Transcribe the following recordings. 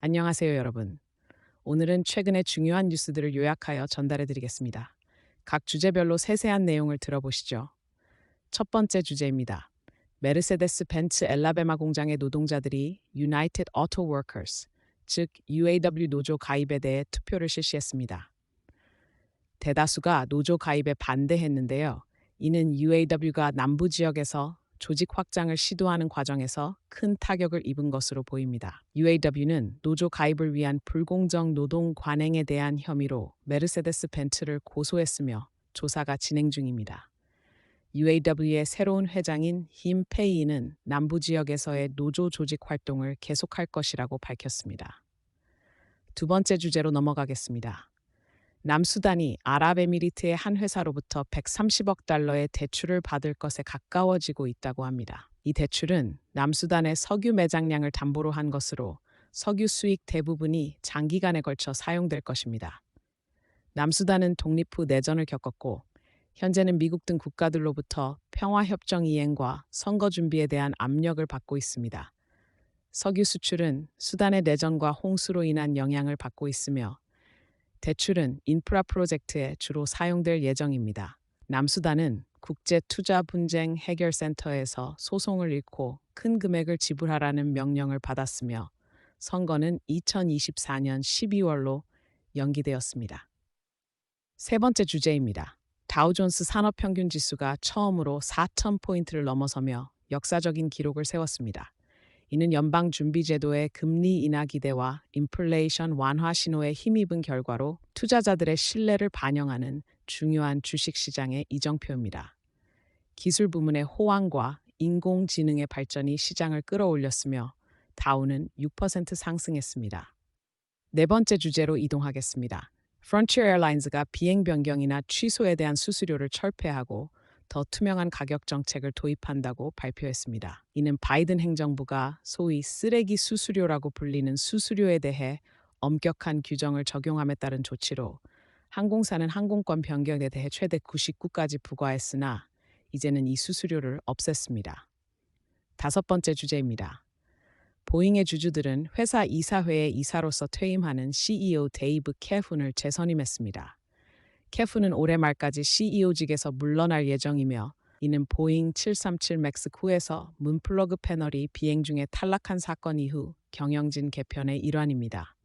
안녕하세요, 여러분. 오늘은 최근의 중요한 뉴스들을 요약하여 전달해 드리겠습니다. 각 주제별로 세세한 내용을 들어보시죠. 첫 번째 주제입니다. 메르세데스 벤츠 엘라베마 공장의 노동자들이 United Auto Workers, 즉 UAW 노조 가입에 대해 투표를 실시했습니다. 대다수가 노조 가입에 반대했는데요. 이는 UAW가 남부 지역에서 조직 확장을 시도하는 과정에서 큰 타격을 입은 것으로 보입니다. UAW는 노조 가입을 위한 불공정 노동 관행에 대한 혐의로 메르세데스 벤츠를 고소했으며 조사가 진행 중입니다. UAW의 새로운 회장인 힘 페이는 남부 지역에서의 노조 조직 활동을 계속할 것이라고 밝혔습니다. 두 번째 주제로 넘어가겠습니다. 남수단이 아랍에미리트의 한 회사로부터 130억 달러의 대출을 받을 것에 가까워지고 있다고 합니다. 이 대출은 남수단의 석유 매장량을 담보로 한 것으로 석유 수익 대부분이 장기간에 걸쳐 사용될 것입니다. 남수단은 독립 후 내전을 겪었고 현재는 미국 등 국가들로부터 평화협정 이행과 선거 준비에 대한 압력을 받고 있습니다. 석유 수출은 수단의 내전과 홍수로 인한 영향을 받고 있으며 대출은 인프라 프로젝트에 주로 사용될 예정입니다. 남수단은 국제투자분쟁 해결센터에서 소송을 잃고 큰 금액을 지불하라는 명령을 받았으며 선거는 2024년 12월로 연기되었습니다. 세 번째 주제입니다. 다우존스 산업평균 지수가 처음으로 4,000포인트를 넘어서며 역사적인 기록을 세웠습니다. 이는 연방준비제도의 금리 인하 기대와 인플레이션 완화 신호에 힘입은 결과로 투자자들의 신뢰를 반영하는 중요한 주식시장의 이정표입니다. 기술 부문의 호황과 인공지능의 발전이 시장을 끌어올렸으며 다우는 6% 상승했습니다. 네 번째 주제로 이동하겠습니다. Frontier Airlines가 비행 변경이나 취소에 대한 수수료를 철폐하고 더 투명한 가격 정책을 도입한다고 발표했습니다. 이는 바이든 행정부가 소위 쓰레기 수수료라고 불리는 수수료에 대해 엄격한 규정을 적용함에 따른 조치로 항공사는 항공권 변경에 대해 최대 99까지 부과했으나 이제는 이 수수료를 없앴습니다. 다섯 번째 주제입니다. 보잉의 주주들은 회사 이사회의 이사로서 퇴임하는 CEO 데이브 캐훈을 재선임했습니다. 캐프는 올해 말까지 CEO직에서 물러날 예정이며 이는 보잉 737 맥스 9에서 문 플러그 패널이 비행 중에 탈락한 사건 이후 경영진 개편의 일환입니다.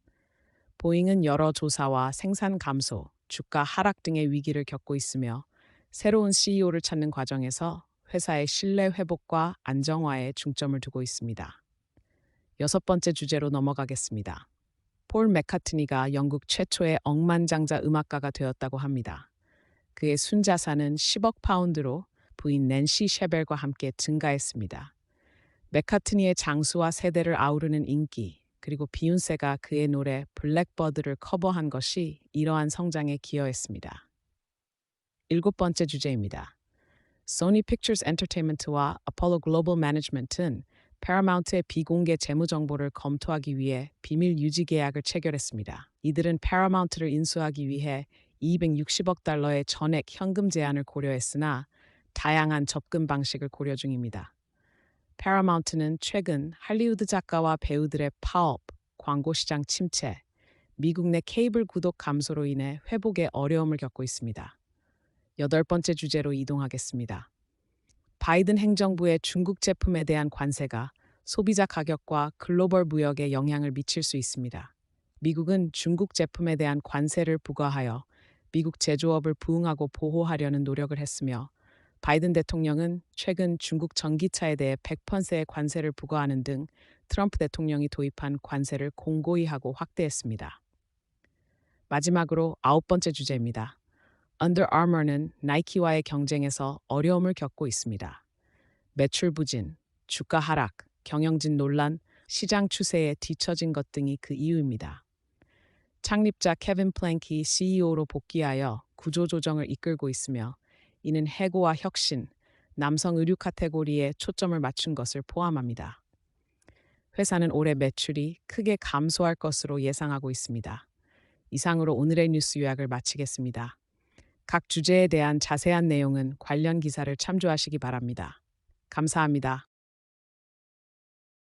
보잉은 여러 조사와 생산 감소, 주가 하락 등의 위기를 겪고 있으며 새로운 CEO를 찾는 과정에서 회사의 신뢰 회복과 안정화에 중점을 두고 있습니다. 여섯 번째 주제로 넘어가겠습니다. 폴 맥카트니가 영국 최초의 억만장자 음악가가 되었다고 합니다. 그의 순자산은 10억 파운드로 부인 낸시 셰벨과 함께 증가했습니다. 맥카트니의 장수와 세대를 아우르는 인기, 그리고 비욘세가 그의 노래 블랙버드를 커버한 것이 이러한 성장에 기여했습니다. 일곱 번째 주제입니다. 소니 픽처스 엔터테인먼트와 아폴로 글로벌 매니지먼트는 패러마운트의 비공개 재무 정보를 검토하기 위해 비밀 유지 계약을 체결했습니다. 이들은 패러마운트를 인수하기 위해 260억 달러의 전액 현금 제한을 고려했으나 다양한 접근 방식을 고려 중입니다. 패러마운트는 최근 할리우드 작가와 배우들의 파업, 광고 시장 침체, 미국 내 케이블 구독 감소로 인해 회복에 어려움을 겪고 있습니다. 여덟 번째 주제로 이동하겠습니다. 바이든 행정부의 중국 제품에 대한 관세가 소비자 가격과 글로벌 무역에 영향을 미칠 수 있습니다. 미국은 중국 제품에 대한 관세를 부과하여 미국 제조업을 부응하고 보호하려는 노력을 했으며 바이든 대통령은 최근 중국 전기차에 대해 100%의 관세를 부과하는 등 트럼프 대통령이 도입한 관세를 공고히 하고 확대했습니다. 마지막으로 아홉 번째 주제입니다. Under Armour는 나이키와의 경쟁에서 어려움을 겪고 있습니다. 매출 부진, 주가 하락, 경영진 논란, 시장 추세에 뒤처진 것 등이 그 이유입니다. 창립자 케빈 플랭키 CEO로 복귀하여 구조조정을 이끌고 있으며 이는 해고와 혁신, 남성 의류 카테고리에 초점을 맞춘 것을 포함합니다. 회사는 올해 매출이 크게 감소할 것으로 예상하고 있습니다. 이상으로 오늘의 뉴스 요약을 마치겠습니다. 각 주제에 대한 자세한 내용은 관련 기사를 참조하시기 바랍니다. 감사합니다.